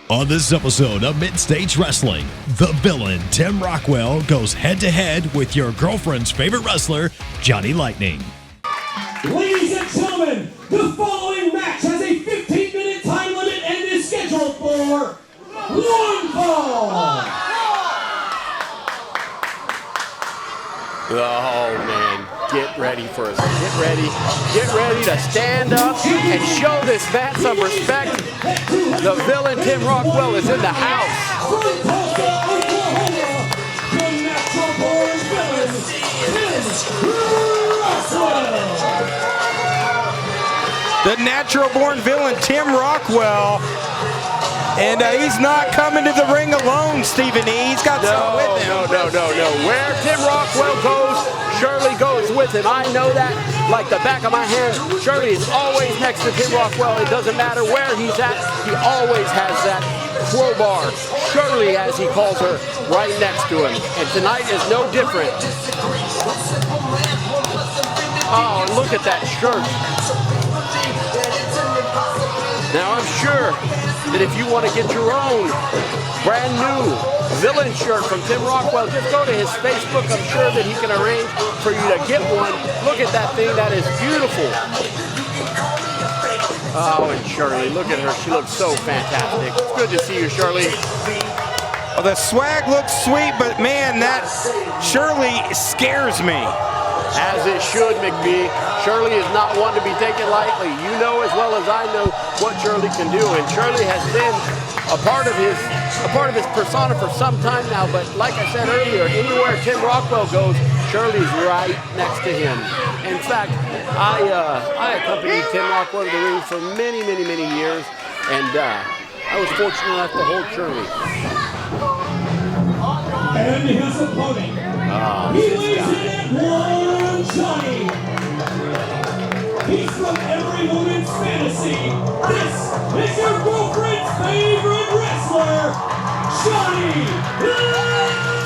On this episode of Mid-Stage Wrestling, the villain Tim Rockwell goes head-to-head with your girlfriend's favorite wrestler, Johnny Lightning. Ladies and gentlemen, the following match has a 15-minute time limit and is scheduled for one fall. Oh man, get ready for us. Get ready to stand up and show this man some respect. The villain Tim Rockwell is in the house. The natural-born villain, Tim Rockwell. And he's not coming to the ring alone, Stephen E. He's got some with him. No. Where Tim Rockwell goes, Shirley goes with him. I know that like the back of my hand. Shirley is always next to Tim Rockwell. It doesn't matter where he's at. He always has that crowbar, Shirley as he calls her, right next to him. And tonight is no different. Oh, and look at that shirt. Now I'm sure that if you want to get your own brand new villain shirt from Tim Rockwell, just go to his Facebook. I'm sure that he can arrange for you to get one. Look at that thing. That is beautiful. Oh, and Shirley, look at her. She looks so fantastic. It's good to see you, Shirley. Well, the swag looks sweet, but man, that Shirley scares me. As it should, McBee. Shirley is not one to be taken lightly. You know as well as I know what Shirley can do, and Shirley has been a part of his persona for some time now. But like I said earlier, anywhere Tim Rockwell goes, Shirley's right next to him. In fact, I accompanied Tim Rockwell to the ring for many years, and I was fortunate enough to hold Shirley. And his opponent, he weighs in at 1 Johnny. He's from every woman's fantasy. This is your girlfriend's favorite wrestler, Johnny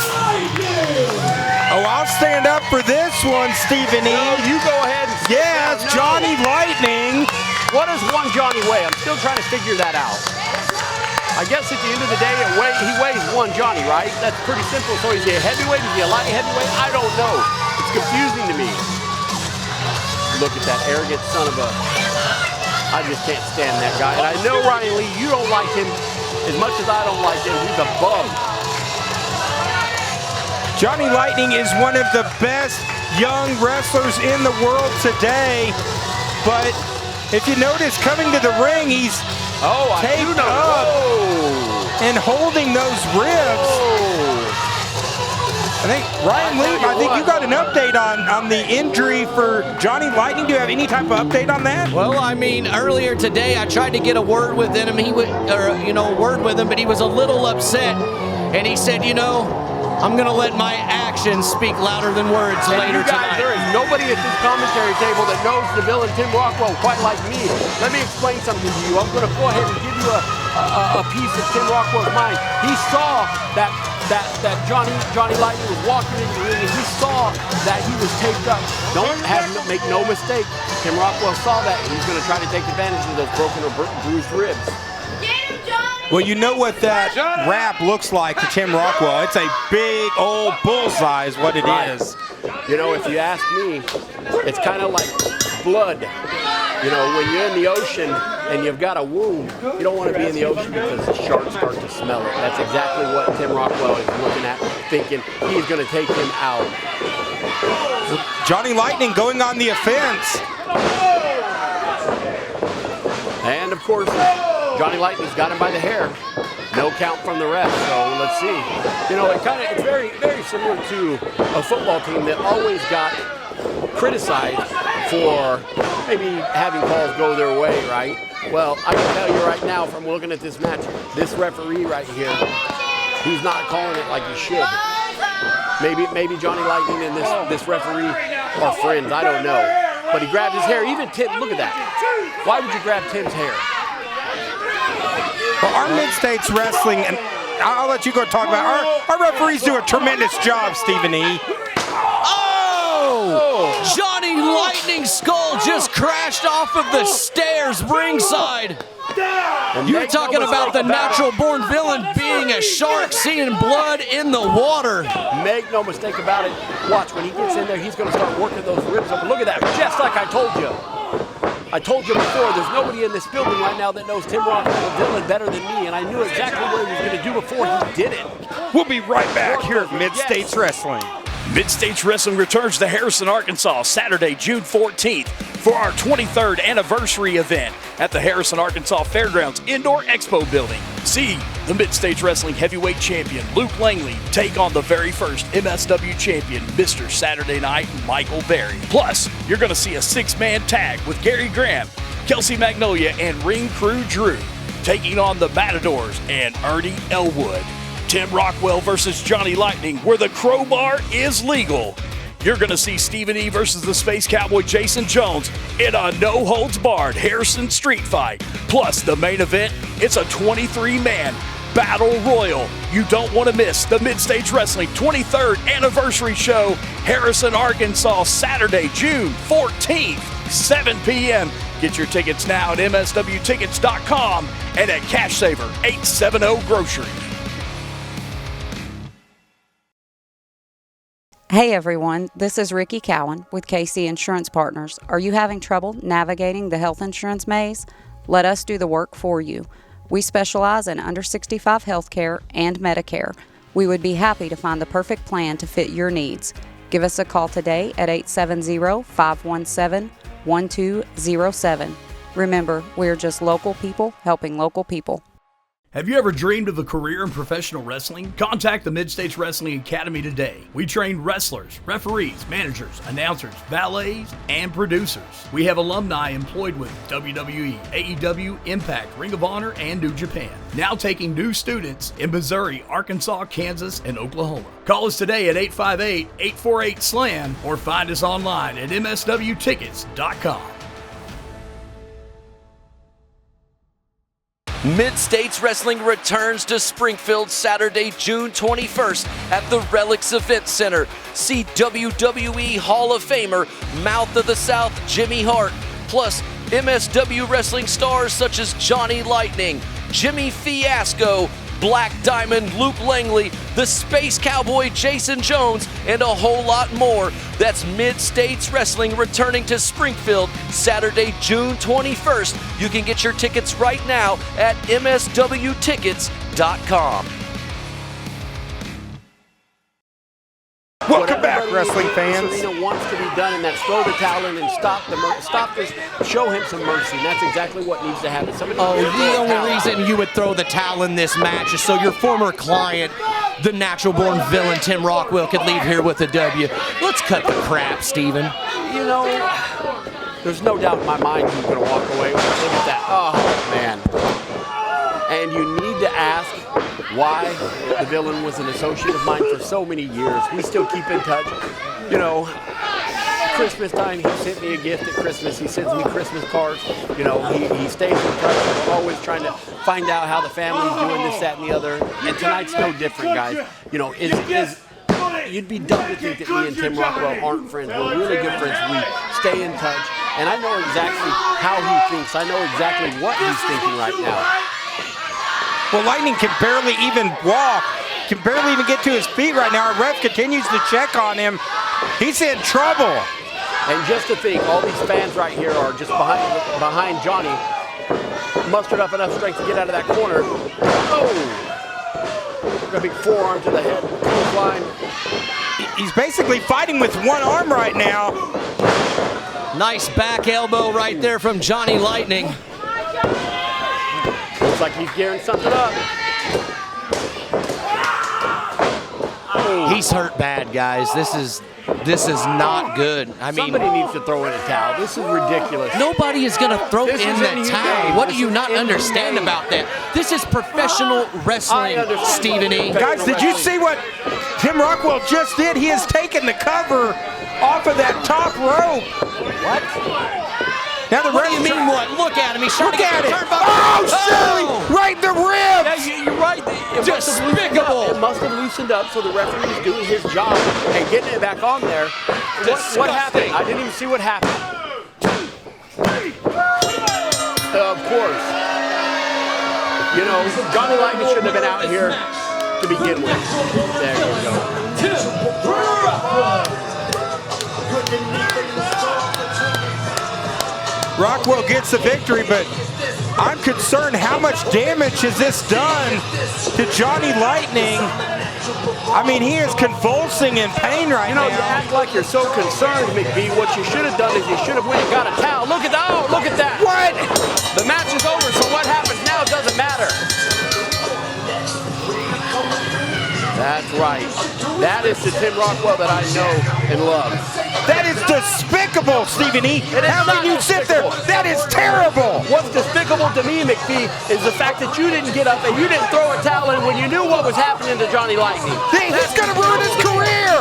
Lightning. Oh, I'll stand up for this one, Stephen E. No, you go ahead and sit down. Yes, Johnny Lightning. What does one Johnny weigh? I'm still trying to figure that out. I guess at the end of the day, he weighs 1 Johnny, right? That's pretty simple. So is he a heavyweight? Is he a light heavyweight? I don't know. It's confusing to me. Look at that arrogant son of a... I just can't stand that guy. And I know, Ryan Lee, you don't like him as much as I don't like him. He's a bum. Johnny Lightning is one of the best young wrestlers in the world today. But if you notice, coming to the ring, he's taped up and holding those ribs. I think, Ryan Lee, I think you got an update on the injury for Johnny Lightning. Do you have any type of update on that? Well, I mean, earlier today I tried to get a word with him. But he was a little upset, and he said, I'm going to let my actions speak louder than words later tonight. There is nobody at this commentary table that knows the villain Tim Rockwell quite like me. Let me explain something to you. I'm going to go ahead and give you a piece of Tim Rockwell's mind. He saw that Johnny Lightning was walking into the ring, and he saw that he was taped up. Make no mistake. Tim Rockwell saw that, and he's going to try to take advantage of those broken or bruised ribs. Well, you know what that wrap looks like to Tim Rockwell. It's a big old bullseye is what it is. If you ask me, it's kind of like blood. When you're in the ocean and you've got a wound, you don't want to be in the ocean because the sharks start to smell it. That's exactly what Tim Rockwell is looking at, thinking he's going to take him out. Johnny Lightning going on the offense. And, of course, Johnny Lightning's got him by the hair. No count from the ref, so let's see. It's very similar to a football team that always got criticized for maybe having calls go their way, right? Well, I can tell you right now from looking at this match, this referee right here, he's not calling it like he should. Maybe Johnny Lightning and this referee are friends, I don't know. But he grabbed his hair. Even Tim, look at that. Why would you grab Tim's hair? Well, our mid-states wrestling, and I'll let you go talk about it. Our referees do a tremendous job, Stephen E. Oh! Johnny Lightning's skull just crashed off of the stairs ringside. You're talking about the natural-born villain being a shark, seeing blood in the water. Make no mistake about it. Watch, when he gets in there, he's going to start working those ribs up. Look at that, just like I told you. I told you before, there's nobody in this building right now that knows Tim Rockwell, the villain, better than me, and I knew exactly what he was going to do before he did it. We'll be right back here at Mid-States Wrestling. Mid-States Wrestling returns to Harrison, Arkansas, Saturday, June 14th for our 23rd anniversary event at the Harrison, Arkansas Fairgrounds Indoor Expo Building. See the Mid-States Wrestling Heavyweight Champion Luke Langley take on the very first MSW champion, Mr. Saturday Night Michael Berry. Plus, you're going to see a 6-man tag with Gary Graham, Kelsey Magnolia, and Ring Crew Drew taking on the Matadors and Ernie Elwood. Tim Rockwell versus Johnny Lightning, where the crowbar is legal. You're going to see Stephen E. versus the Space Cowboy Jason Jones in a no-holds-barred Harrison street fight. Plus, the main event, it's a 23-man battle royal. You don't want to miss the Mid-States Wrestling 23rd anniversary show, Harrison, Arkansas, Saturday, June 14th, 7 p.m. Get your tickets now at MSWtickets.com and at Cash Saver 870 Grocery. Hey everyone, this is Ricky Cowan with KC Insurance Partners. Are you having trouble navigating the health insurance maze? Let us do the work for you. We specialize in under 65 healthcare and Medicare. We would be happy to find the perfect plan to fit your needs. Give us a call today at 870-517-1207. Remember, we're just local people helping local people. Have you ever dreamed of a career in professional wrestling? Contact the Mid-States Wrestling Academy today. We train wrestlers, referees, managers, announcers, valets, and producers. We have alumni employed with WWE, AEW, Impact, Ring of Honor, and New Japan. Now taking new students in Missouri, Arkansas, Kansas, and Oklahoma. Call us today at 858-848-SLAM or find us online at MSWtickets.com. Mid-States Wrestling returns to Springfield Saturday, June 21st at the Relics Event Center. See WWE Hall of Famer, Mouth of the South, Jimmy Hart, plus MSW wrestling stars such as Johnny Lightning, Jimmy Fiasco, Black Diamond, Luke Langley, the Space Cowboy Jason Jones, and a whole lot more. That's Mid-States Wrestling returning to Springfield Saturday, June 21st. You can get your tickets right now at MSWtickets.com. Welcome back, wrestling fans. This arena wants to be done, and that's throw the towel in and stop this, show him some mercy, and that's exactly what needs to happen. The only reason you would throw the towel in this match is so your former client, the natural-born villain Tim Rockwell, could leave here with a W. Let's cut the crap, Steven. You know, there's no doubt in my mind he's going to walk away with it. Look at that. Oh, man. And you need to ask why the villain was an associate of mine for so many years. We still keep in touch. You know, Christmas time, he sent me a gift at Christmas. He sends me Christmas cards. You know, he stays in touch. We're always trying to find out how the family's doing, this, that, and the other. And tonight's no different, guys. You know, you'd be dumb to think that me and Tim Rockwell aren't friends. We're really good friends. We stay in touch. And I know exactly how he thinks. I know exactly what he's thinking right now. Well, Lightning can barely even walk, can barely even get to his feet right now. Our ref continues to check on him. He's in trouble. And just to think, all these fans right here are just behind Johnny, mustered up enough strength to get out of that corner. Oh! A big forearm to the head, line. He's basically fighting with one arm right now. Nice back elbow right there from Johnny Lightning. Looks like he's gearing something up. Oh. He's hurt bad, guys. This is not good. I mean, somebody needs to throw in a towel. This is ridiculous. Nobody is going to throw in the towel. What do you not understand about that? This is professional wrestling, Stephen E. Guys, did you see what Tim Rockwell just did? He has taken the cover off of that top rope. What? Now the what do you mean what? Look at him. He's trying to get the turnbuckle. Oh, silly! Right in the ribs! Yeah, you're right. Despicable. It must have loosened up, so the referee is doing his job and getting it back on there. What happened? I didn't even see what happened. Of course. You know, Johnny Lightning shouldn't have been out here to begin with. There you go. Rockwell gets the victory, but I'm concerned how much damage has this done to Johnny Lightning. I mean, he is convulsing in pain right now. You act like you're so concerned, McBee. What you should have done is you should have went and got a towel. Look at that. Oh, look at that. What? The match is over, so what happens now doesn't matter. That's right. That is the Tim Rockwell that I know and love. That is despicable, Stephen E. How can you sit there? That is terrible. What's despicable to me, McBee, is the fact that you didn't get up and you didn't throw a towel in when you knew what was happening to Johnny Lightning. He's going to ruin his career.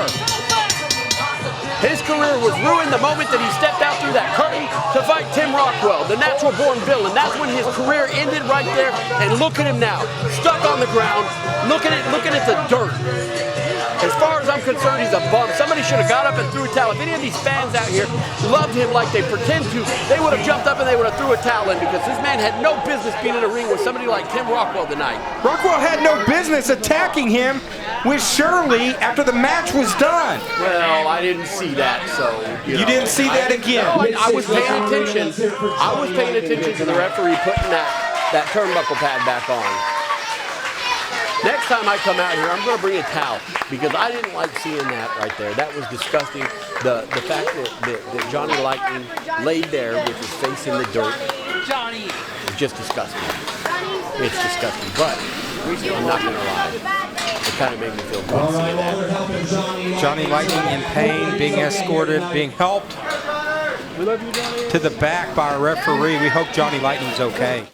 His career was ruined the moment that he stepped out through that curtain to fight Tim Rockwell, the natural-born villain. That's when his career ended right there. And look at him now, stuck on the ground, looking at the dirt. As far as I'm concerned, he's a bum. Somebody should have got up and threw a towel. If any of these fans out here loved him like they pretend to, they would have jumped up and they would have threw a towel in, because this man had no business being in a ring with somebody like Tim Rockwell tonight. Rockwell had no business attacking him with Shirley after the match was done. Well, I didn't see that, so... You didn't see that again? No, I was paying attention. I was paying attention to the referee putting that turnbuckle pad back on. Next time I come out here, I'm going to bring a towel, because I didn't like seeing that right there. That was disgusting. The fact that Johnny Lightning laid there with his face in the dirt is just disgusting. It's disgusting, but I'm not going to lie. It kind of made me feel good seeing that. Johnny Lightning in pain, being escorted, being helped to the back by a referee. We hope Johnny Lightning's okay.